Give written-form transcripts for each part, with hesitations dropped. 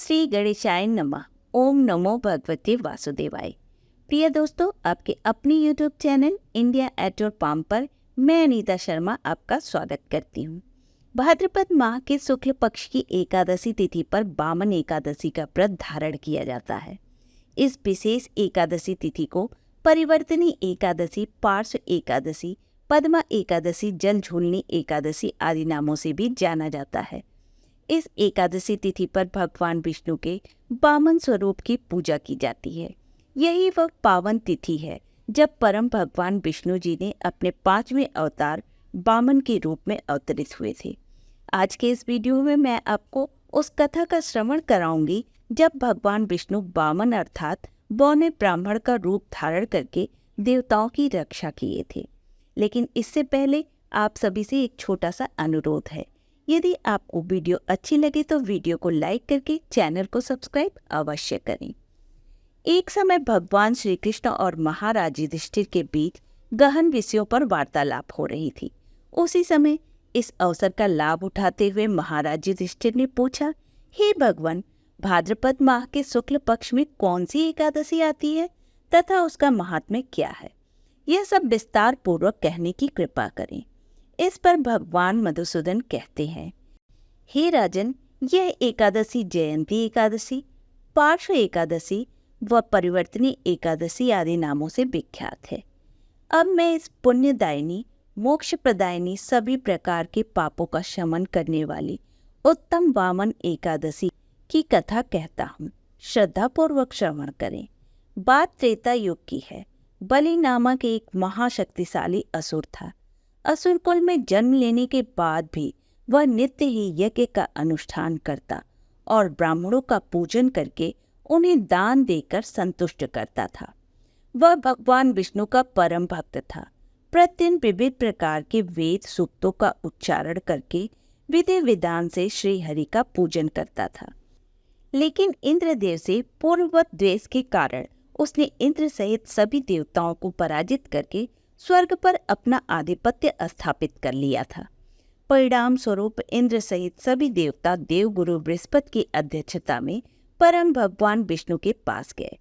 श्री गणेशाय नमः। ओम नमो भगवते वासुदेवाय। प्रिय दोस्तों, आपके अपने YouTube channel India at your palm पर मैं अनीता शर्मा आपका स्वागत करती हूँ। भाद्रपद माह के शुक्ल पक्ष की एकादशी तिथि पर वामन एकादशी का व्रत धारण किया जाता है। इस विशेष एकादशी तिथि को परिवर्तनी एकादशी, पार्श्व एकादशी, पद्मा एकादशी, जल झूलनी एकादशी आदि नामों से भी जाना जाता है। इस एकादशी तिथि पर भगवान विष्णु के वामन स्वरूप की पूजा की जाती है। यही वह पावन तिथि है जब परम भगवान विष्णु जी ने अपने 5वें अवतार वामन के रूप में अवतरित हुए थे। आज के इस वीडियो में मैं आपको उस कथा का श्रवण कराऊंगी जब भगवान विष्णु वामन अर्थात बौने ब्राह्मण का रूप धारण करके देवताओं की रक्षा किए थे। लेकिन इससे पहले आप सभी से एक छोटा सा अनुरोध है। यदि आपको वीडियो अच्छी लगे तो वीडियो को लाइक करके चैनल को सब्सक्राइब अवश्य करें। एक समय भगवान श्री कृष्ण और महाराज युधिष्ठिर के बीच गहन विषयों पर वार्तालाप हो रही थी। उसी समय इस अवसर का लाभ उठाते हुए महाराज युधिष्ठिर ने पूछा, हे भगवान, भाद्रपद माह के शुक्ल पक्ष में कौन सी एकादशी आती है तथा उसका महात्म्य क्या है? यह सब विस्तार पूर्वक कहने की कृपा करें। इस पर भगवान मधुसूदन कहते हैं, हे राजन, यह एकादशी जयंती एकादशी, पार्श्व एकादशी व परिवर्तनी एकादशी आदि नामों से विख्यात है। अब मैं इस पुण्यदायिनी, मोक्ष प्रदायिनी, सभी प्रकार के पापों का शमन करने वाली उत्तम वामन एकादशी की कथा कहता हूँ। श्रद्धा पूर्वक श्रवण करें। बात त्रेता युग की है। बलि नामक एक महाशक्तिशाली असुर था। असुर कुल में जन्म लेने के बाद भी वह नित्य ही यज्ञ का अनुष्ठान करता और ब्राह्मणों का पूजन करके उन्हें दान देकर संतुष्ट करता था। वह भगवान विष्णु का परम भक्त था। प्रतिदिन विविध प्रकार के वेद सूक्तों का उच्चारण करके विधि विधान से श्री हरि का पूजन करता था। लेकिन इंद्रदेव से पूर्ववत द्वेष के कारण उसने इंद्र सहित सभी देवताओं को पराजित करके स्वर्ग पर अपना आधिपत्य स्थापित कर लिया था। परिणाम स्वरूप इंद्र सहित सभी देवता देवगुरु बृहस्पति की अध्यक्षता में परम भगवान विष्णु के पास गए।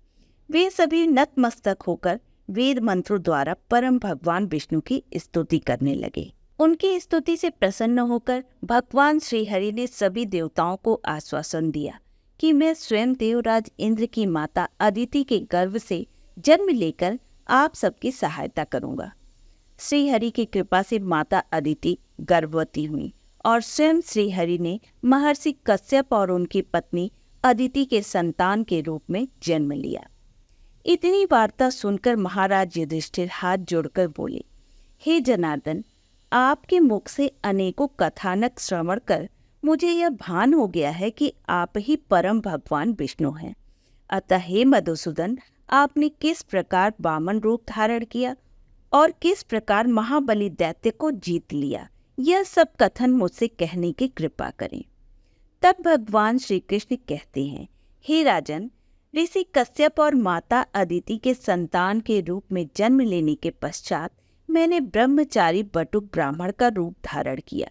वे सभी नतमस्तक होकर वेद मंत्रों द्वारा परम भगवान विष्णु की स्तुति करने लगे। उनकी स्तुति से प्रसन्न होकर भगवान श्री हरि ने सभी देवताओं को आश्वासन दिया कि मैं स्वयं देवराज इंद्र की माता अदिति के गर्भ से जन्म लेकर आप सबकी सहायता करूंगा। श्री हरि की कृपा से माता अदिति गर्भवती हुई और स्वयं श्री हरि ने महर्षि कश्यप और उनकी पत्नी अदिति के संतान के रूप में जन्म लिया। इतनी वार्ता सुनकर महाराज युधिष्ठिर हाथ जोड़कर बोले, हे जनार्दन, आपके मुख से अनेकों कथानक श्रवण कर मुझे यह भान हो गया है कि आप ही परम भगवान विष्णु हैं। अतः हे मधुसूदन, आपने किस प्रकार वामन रूप धारण किया और किस प्रकार महाबली दैत्य को जीत लिया, यह सब कथन मुझसे कहने की कृपा करें। तब भगवान श्री कृष्ण कहते हैं, हे राजन, ऋषि कश्यप और माता अदिति के संतान के रूप में जन्म लेने के पश्चात मैंने ब्रह्मचारी बटुक ब्राह्मण का रूप धारण किया।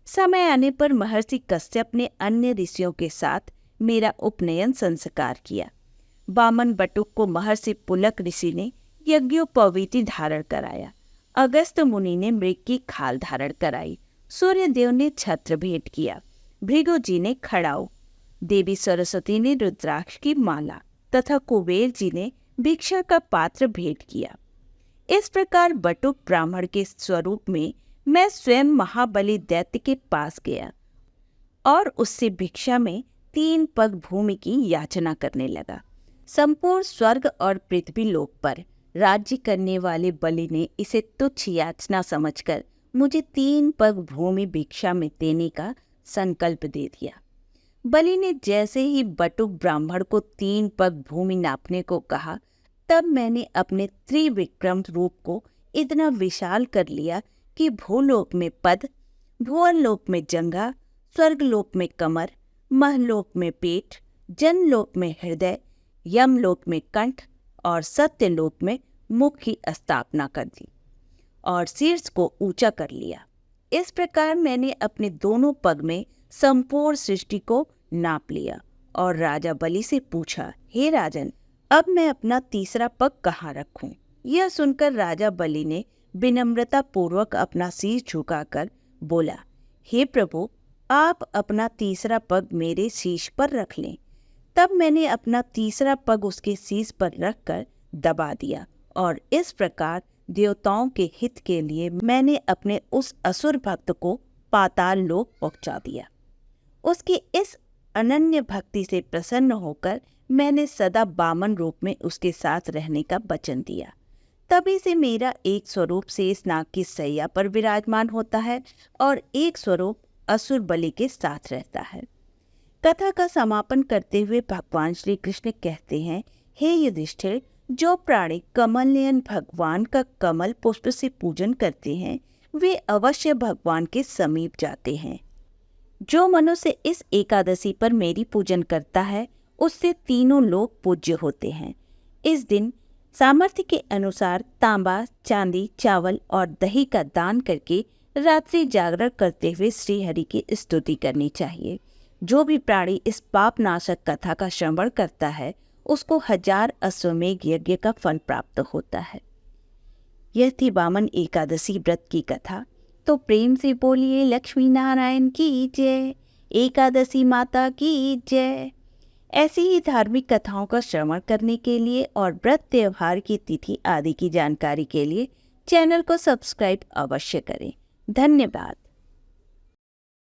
समय आने पर महर्षि कश्यप ने अन्य ऋषियों के साथ मेरा उपनयन संस्कार किया। वामन बटुक को महर्षि पुलक ऋषि ने यज्ञोपवीति धारण कराया। अगस्त मुनि ने मृग की खाल धारण कराई। सूर्य देव ने छत्र भेंट किया। भृगु जी ने खड़ाऊ, देवी सरस्वती ने रुद्राक्ष की माला तथा कुबेर जी ने भिक्षा का पात्र भेंट किया। इस प्रकार बटुक ब्राह्मण के स्वरूप में मैं स्वयं महाबली दैत्य के पास गया और उससे भिक्षा में 3 पग भूमि की याचना करने लगा। संपूर्ण स्वर्ग और पृथ्वी लोक पर राज्य करने वाले बलि ने इसे तुच्छ याचना समझकर मुझे 3 पग भूमि भिक्षा में देने का संकल्प दे दिया। बलि ने जैसे ही बटुक ब्राह्मण को 3 पग भूमि नापने को कहा, तब मैंने अपने त्रिविक्रम रूप को इतना विशाल कर लिया कि भूलोक में पद, भुवनलोक में जंघा, स्वर्गलोक में कमर, महलोक में पेट, जनलोक में हृदय, यमलोक में कंठ और सत्यलोक में मुख की स्थापना कर दी और शीर्ष को ऊंचा कर लिया। इस प्रकार मैंने अपने दोनों पग में संपूर्ण सृष्टि को नाप लिया और राजा बलि से पूछा, हे राजन, अब मैं अपना तीसरा पग कहाँ रखूं? यह सुनकर राजा बलि ने विनम्रता पूर्वक अपना शीश झुकाकर बोला, हे प्रभु, आप अपना तीसरा पग मेरे शीश पर रख लें। तब मैंने अपना तीसरा पग उसके शीश पर रखकर दबा दिया और इस प्रकार देवताओं के हित के लिए मैंने अपने उस असुर भक्त को पाताल लोक पहुंचा दिया। उसकी इस अनन्य भक्ति से प्रसन्न होकर मैंने सदा वामन रूप में उसके साथ रहने का वचन दिया। तभी से मेरा एक स्वरूप शेष नाग की सैया पर विराजमान होता है और एक स्वरूप असुर बलि के साथ रहता है। कथा का समापन करते हुए भगवान श्री कृष्ण कहते हैं, हे युधिष्ठिर, जो प्राणी कमल नयन भगवान का कमल पुष्प से पूजन करते हैं वे अवश्य भगवान के समीप जाते हैं। जो मनुष्य इस एकादशी पर मेरी पूजन करता है उससे तीनों लोग पूज्य होते हैं। इस दिन सामर्थ्य के अनुसार तांबा, चांदी, चावल और दही का दान करके रात्रि जागरण करते हुए श्री हरि की स्तुति करनी चाहिए। जो भी प्राणी इस पाप नाशक कथा का श्रवण करता है उसको 1000 अश्वमेघ यज्ञ का फल प्राप्त होता है। यह थी वामन एकादशी व्रत की कथा। तो प्रेम से बोलिए लक्ष्मी नारायण की जय, एकादशी माता की जय। ऐसी ही धार्मिक कथाओं का श्रवण करने के लिए और व्रत त्योहार की तिथि आदि की जानकारी के लिए चैनल को सब्सक्राइब अवश्य करें। धन्यवाद।